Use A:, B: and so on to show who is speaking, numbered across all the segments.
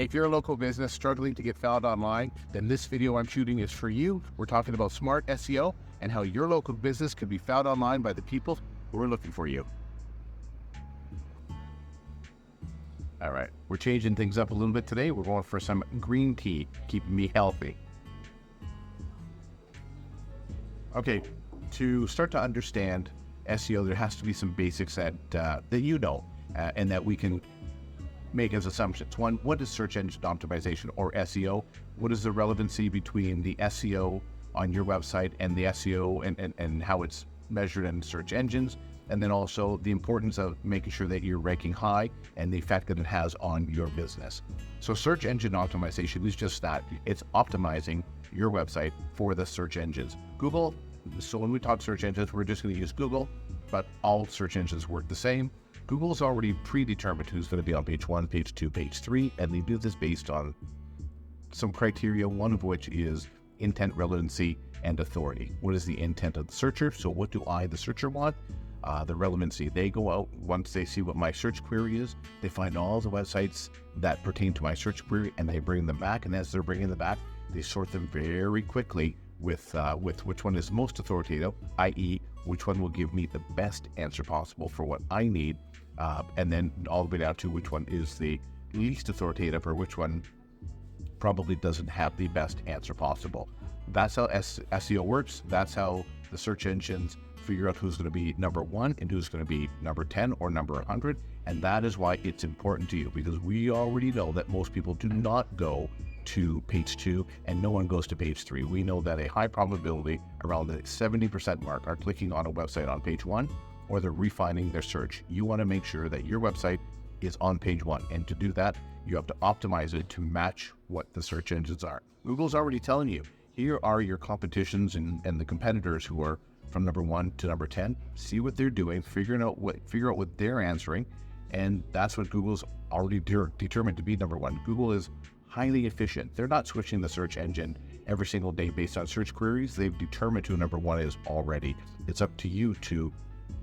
A: If you're a local business struggling to get found online, then this video I'm shooting is for you. We're talking about smart SEO and how your local business can be found online by the people who are looking for you. All right, we're changing things up a little bit today. We're going for some green tea, keeping me healthy. Okay, to start to understand SEO, there has to be some basics that you know and that we can make as assumptions. One, what is search engine optimization, or SEO? What is the relevancy between the SEO on your website and the SEO and how it's measured in search engines? And then also the importance of making sure that you're ranking high and the effect that it has on your business. So search engine optimization is just that. It's optimizing your website for the search engines. Google, so when we talk search engines, we're just going to use Google, but all search engines work the same. Google's already predetermined who's going to be on page 1, page 2, page 3, and they do this based on some criteria, one of which is intent, relevancy, and authority. What is the intent of the searcher? So what do I, the searcher, want? The relevancy. They go out, once they see what my search query is, they find all the websites that pertain to my search query, and they bring them back, and as they're bringing them back, they sort them very quickly with which one is most authoritative, i.e. which one will give me the best answer possible for what I need, and then all the way down to which one is the least authoritative, or which one probably doesn't have the best answer possible. That's how SEO works. That's how the search engines figure out who's going to be number 1 and who's going to be number 10 or number 100. And that is why it's important to you, because we already know that most people do not go to page 2 and no one goes to page 3. We know that a high probability, around the 70% mark, are clicking on a website on page 1, or they're refining their search. You want to make sure that your website is on page 1. And to do that, you have to optimize it to match what the search engines are. Google's already telling you, here are your competitions and the competitors who are from number 1 to number 10. See what they're doing, figure out what they're answering, and that's what Google's already determined to be number 1. Google is highly efficient. They're not switching the search engine every single day based on search queries. They've determined who number 1 is already. It's up to you to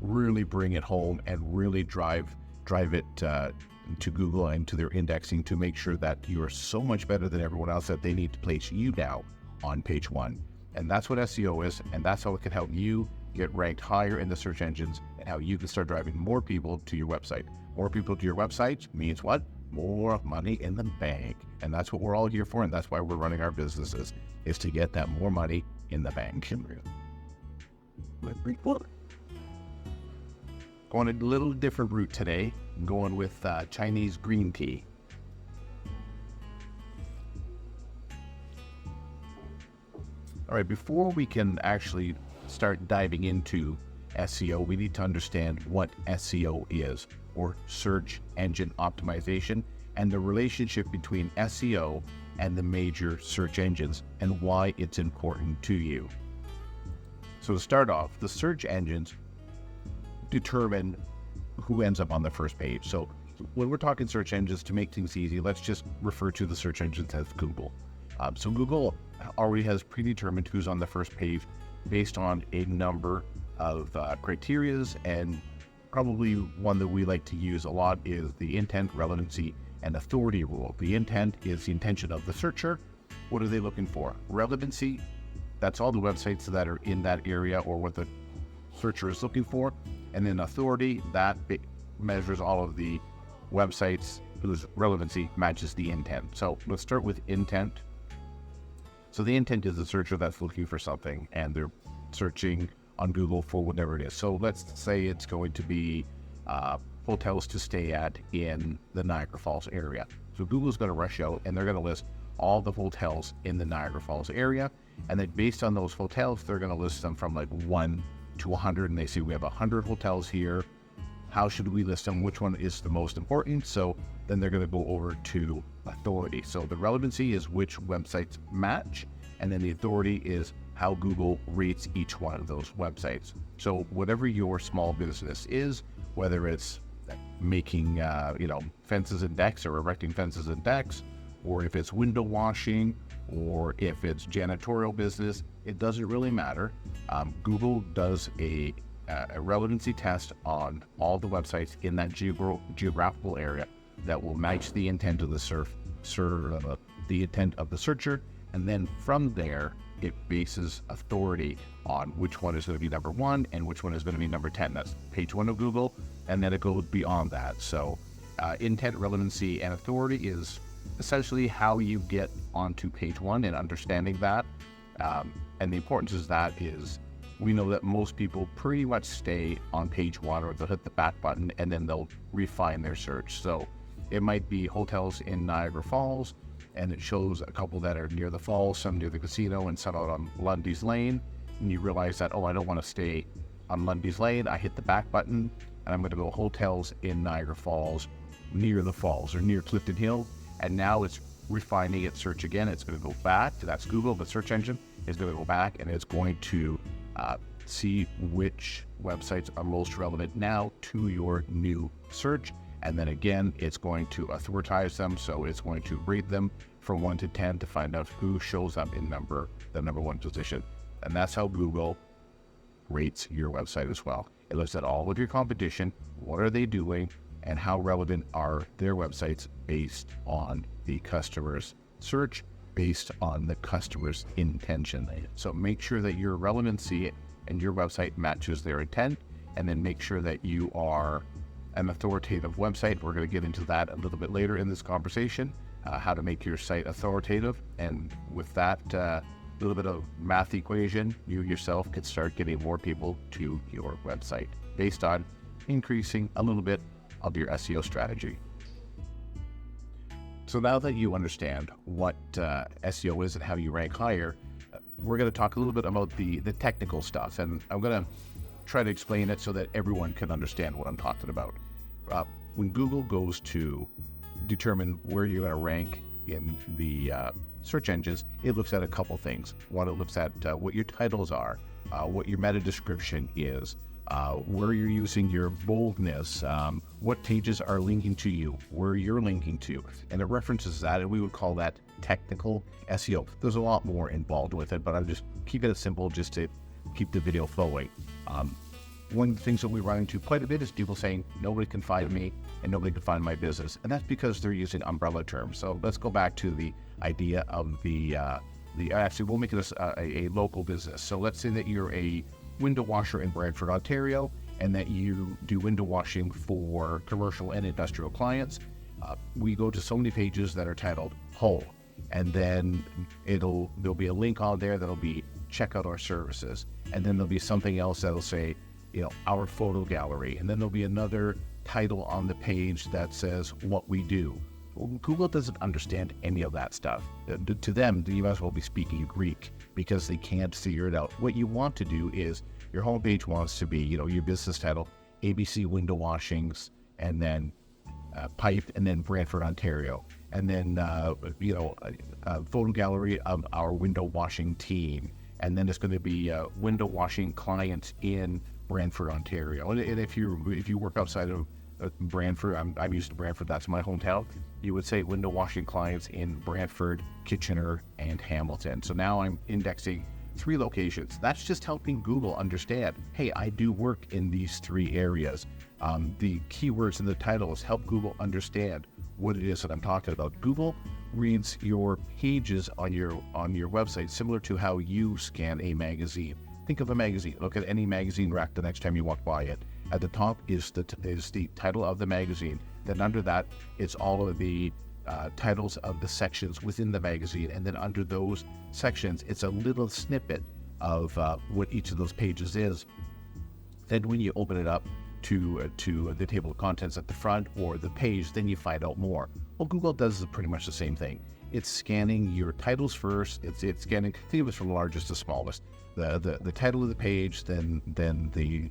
A: really bring it home and really drive it to Google and to their indexing to make sure that you are so much better than everyone else that they need to place you now on page 1. And that's what SEO is, and that's how it can help you get ranked higher in the search engines, and how you can start driving more people to your website. More people to your website means what? More money in the bank. And that's what we're all here for, and that's why we're running our businesses, is to get that more money in the bank. Going a little different route today. I'm going with Chinese green tea. All right, before we can actually start diving into SEO, we need to understand what SEO is, or search engine optimization, and the relationship between SEO and the major search engines, and why it's important to you. So to start off, the search engines determine who ends up on the first page. So when we're talking search engines, to make things easy, let's just refer to the search engines as Google. So Google already has predetermined who's on the first page based on a number of criterias, and probably one that we like to use a lot is the intent, relevancy, and authority rule. The intent is the intention of the searcher. What are they looking for? Relevancy, that's all the websites that are in that area or what the searcher is looking for. And then authority, that measures all of the websites whose relevancy matches the intent. So let's start with intent. So the intent is the searcher that's looking for something, and they're searching on Google for whatever it is. So let's say it's going to be hotels to stay at in the Niagara Falls area. So Google's going to rush out and they're going to list all the hotels in the Niagara Falls area. And then based on those hotels, they're going to list them from like 1 to 100. And they say, we have 100 hotels here. How should we list them? Which one is the most important? So then they're going to go over to authority. So the relevancy is which websites match, and then the authority is how Google rates each one of those websites. So whatever your small business is, whether it's making fences and decks, or erecting fences and decks, or if it's window washing, or if it's janitorial business, it doesn't really matter. Google does a relevancy test on all the websites in that geographical area that will match the intent of the the intent of the searcher, and then from there, it bases authority on which one is going to be number 1 and which one is going to be number 10. That's page 1 of Google, and then it goes beyond that. So intent, relevancy, and authority is essentially how you get onto page 1 and understanding that. And the importance of that is we know that most people pretty much stay on page 1, or they'll hit the back button and then they'll refine their search. So it might be hotels in Niagara Falls, and it shows a couple that are near the falls, some near the casino, and some out on Lundy's Lane. And you realize that, I don't want to stay on Lundy's Lane. I hit the back button, and I'm going to go hotels in Niagara Falls, near the falls, or near Clifton Hill. And now it's refining its search again. It's going to go back to, that's Google, the search engine is going to go back, and it's going to see which websites are most relevant now to your new search. And then again, it's going to authoritize them. So it's going to rate them from 1 to 10 to find out who shows up in the number 1 position. And that's how Google rates your website as well. It looks at all of your competition, what are they doing, and how relevant are their websites based on the customer's search, based on the customer's intention. So make sure that your relevancy and your website matches their intent, and then make sure that you are an authoritative website. We're going to get into that a little bit later in this conversation, how to make your site authoritative. And with that little bit of math equation, you yourself can start getting more people to your website based on increasing a little bit of your SEO strategy. So now that you understand what SEO is and how you rank higher, we're going to talk a little bit about the technical stuff. And I'm going to try to explain it so that everyone can understand what I'm talking about. When Google goes to determine where you're going to rank in the search engines, it looks at a couple things. One, it looks at what your titles are, what your meta description is, where you're using your boldness, what pages are linking to you, where you're linking to, and it references that, and we would call that technical SEO. There's a lot more involved with it, but I'm just keeping it simple just to keep the video flowing. One of the things that we run into quite a bit is people saying, nobody can find me and nobody can find my business. And that's because they're using umbrella terms. So let's go back to the idea of actually, we'll make it a local business. So let's say that you're a window washer in Brantford, Ontario, and that you do window washing for commercial and industrial clients. We go to so many pages that are titled Hull, and then there'll be a link on there that'll be check out our services. And then there'll be something else that'll say, our photo gallery. And then there'll be another title on the page that says what we do. Well, Google doesn't understand any of that stuff. To them, you might as well be speaking Greek because they can't figure it out. What you want to do is your homepage wants to be, your business title, ABC Window Washings, and then pipe, and then Brantford, Ontario, and then a photo gallery of our window washing team, and then it's going to be window washing clients in Brantford, Ontario. And if you work outside of Brantford, I'm used to Brantford, that's my hometown, you would say window washing clients in Brantford, Kitchener, and Hamilton. So now I'm indexing 3 locations. That's just helping Google understand, hey, I do work in these 3 areas. The keywords in the titles help Google understand what it is that I'm talking about. Google reads your pages on your website similar to how you scan a magazine. Think of a magazine. Look at any magazine rack the next time you walk by it. At the top is the title of the magazine. Then under that, it's all of the titles of the sections within the magazine. And then under those sections, it's a little snippet of what each of those pages is. Then when you open it up to the table of contents at the front or the page, then you find out more. Well, Google does pretty much the same thing. It's scanning your titles first. It's scanning, think of it from largest to smallest. The title of the page, then the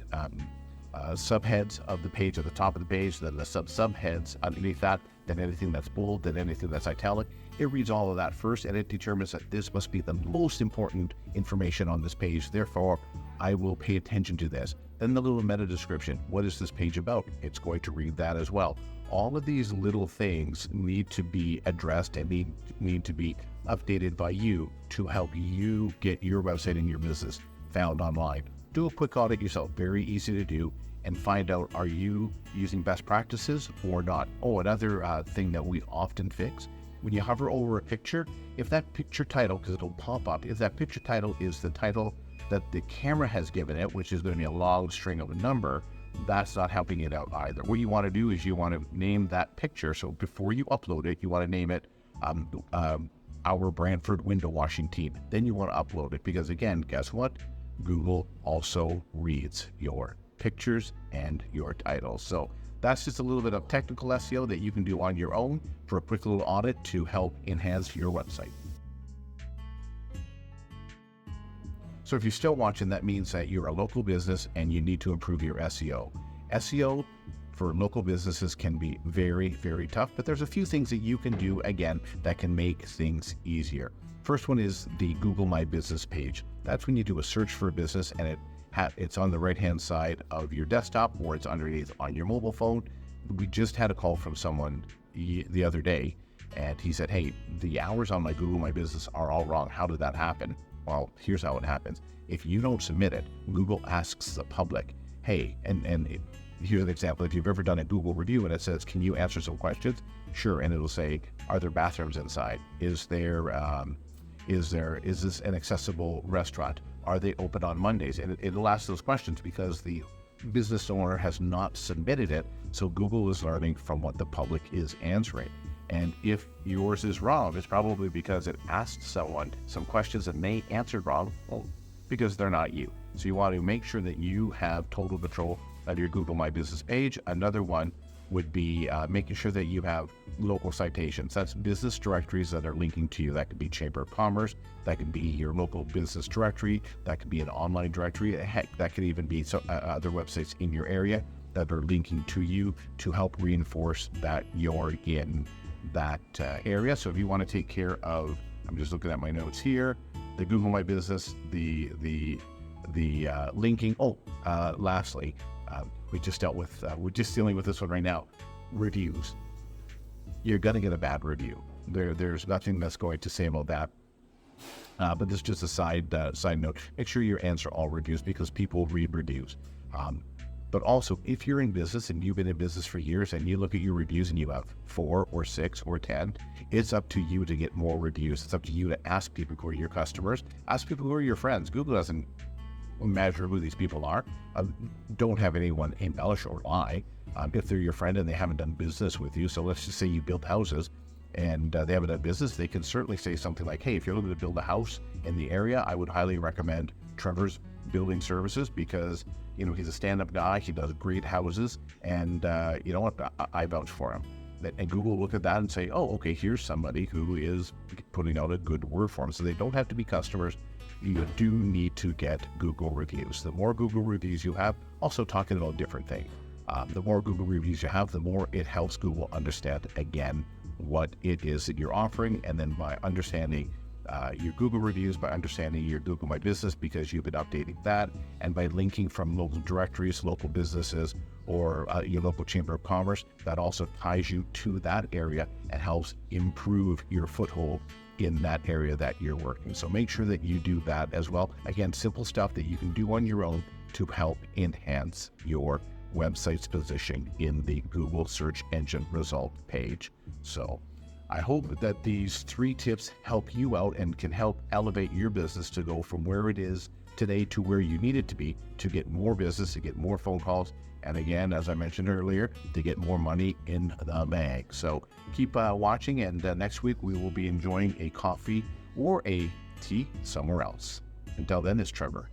A: subheads of the page at the top of the page, then the subheads underneath that, then anything that's bold, then anything that's italic. It reads all of that first, and it determines that this must be the most important information on this page. Therefore, I will pay attention to this. Then the little meta description. What is this page about? It's going to read that as well. All of these little things need to be addressed and need to be updated by you to help you get your website and your business found online. Do a quick audit yourself. Very easy to do, and find out, are you using best practices or not? Oh, another thing that we often fix when you hover over a picture, if that picture title, because it'll pop up, if that picture title is the title that the camera has given it, which is going to be a long string of a number, that's not helping it out either. What you want to do is you want to name that picture. So before you upload it, you want to name it our Brantford window washing team. Then you want to upload it because, again, guess what? Google also reads your pictures and your titles. So that's just a little bit of technical SEO that you can do on your own for a quick little audit to help enhance your website. So if you're still watching, that means that you're a local business and you need to improve your SEO. SEO for local businesses can be very, very tough, but there's a few things that you can do, again, that can make things easier. First one is the Google My Business page. That's when you do a search for a business and it's on the right-hand side of your desktop or it's underneath on your mobile phone. We just had a call from someone the other day and he said, hey, the hours on my Google My Business are all wrong. How did that happen? Well, here's how it happens. If you don't submit it, Google asks the public, hey, and here's an example. If you've ever done a Google review and it says, can you answer some questions? Sure. And it'll say, are there bathrooms inside? Is this an accessible restaurant? Are they open on Mondays? And it'll ask those questions because the business owner has not submitted it. So Google is learning from what the public is answering. And if yours is wrong, it's probably because it asked someone some questions and they answered wrong, because they're not you. So you want to make sure that you have total control of your Google My Business page. Another one would be making sure that you have local citations. That's business directories that are linking to you. That could be Chamber of Commerce, that could be your local business directory, that could be an online directory. Heck, that could even be other websites in your area that are linking to you to help reinforce that you're in that area. So if you want to take care of, I'm just looking at my notes here, the Google My Business, the linking. Lastly, we're just dealing with this one right now. Reviews. You're going to get a bad review. There's nothing that's going to say about that. But this is just a side note. Make sure you answer all reviews because people read reviews. But also, if you're in business and you've been in business for years and you look at your reviews and you have 4 or 6 or 10, it's up to you to get more reviews. It's up to you to ask people who are your customers, ask people who are your friends. Google doesn't measure who these people are. Don't have anyone embellish or lie if they're your friend and they haven't done business with you. So let's just say you build houses and they haven't done business. They can certainly say something like, hey, if you're looking to build a house in the area, I would highly recommend Trevor's Building Services because he's a stand-up guy. He does great houses, and you know what? I vouch for him. And Google will look at that and say, oh, okay, here's somebody who is putting out a good word for him. So they don't have to be customers. You do need to get Google reviews. The more Google reviews you have, also talking about different things. The more Google reviews you have, the more it helps Google understand, again, what it is that you're offering. And then by understanding your Google reviews, by understanding your Google My Business, because you've been updating that, and by linking from local directories, local businesses, or your local Chamber of Commerce, that also ties you to that area and helps improve your foothold in that area that you're working. So make sure that you do that as well. Again, simple stuff that you can do on your own to help enhance your website's position in the Google search engine result page. So I hope that these 3 tips help you out and can help elevate your business to go from where it is today to where you need it to be, to get more business, to get more phone calls, and again, as I mentioned earlier, to get more money in the bag. So keep watching, and next week we will be enjoying a coffee or a tea somewhere else. Until then, it's Trevor.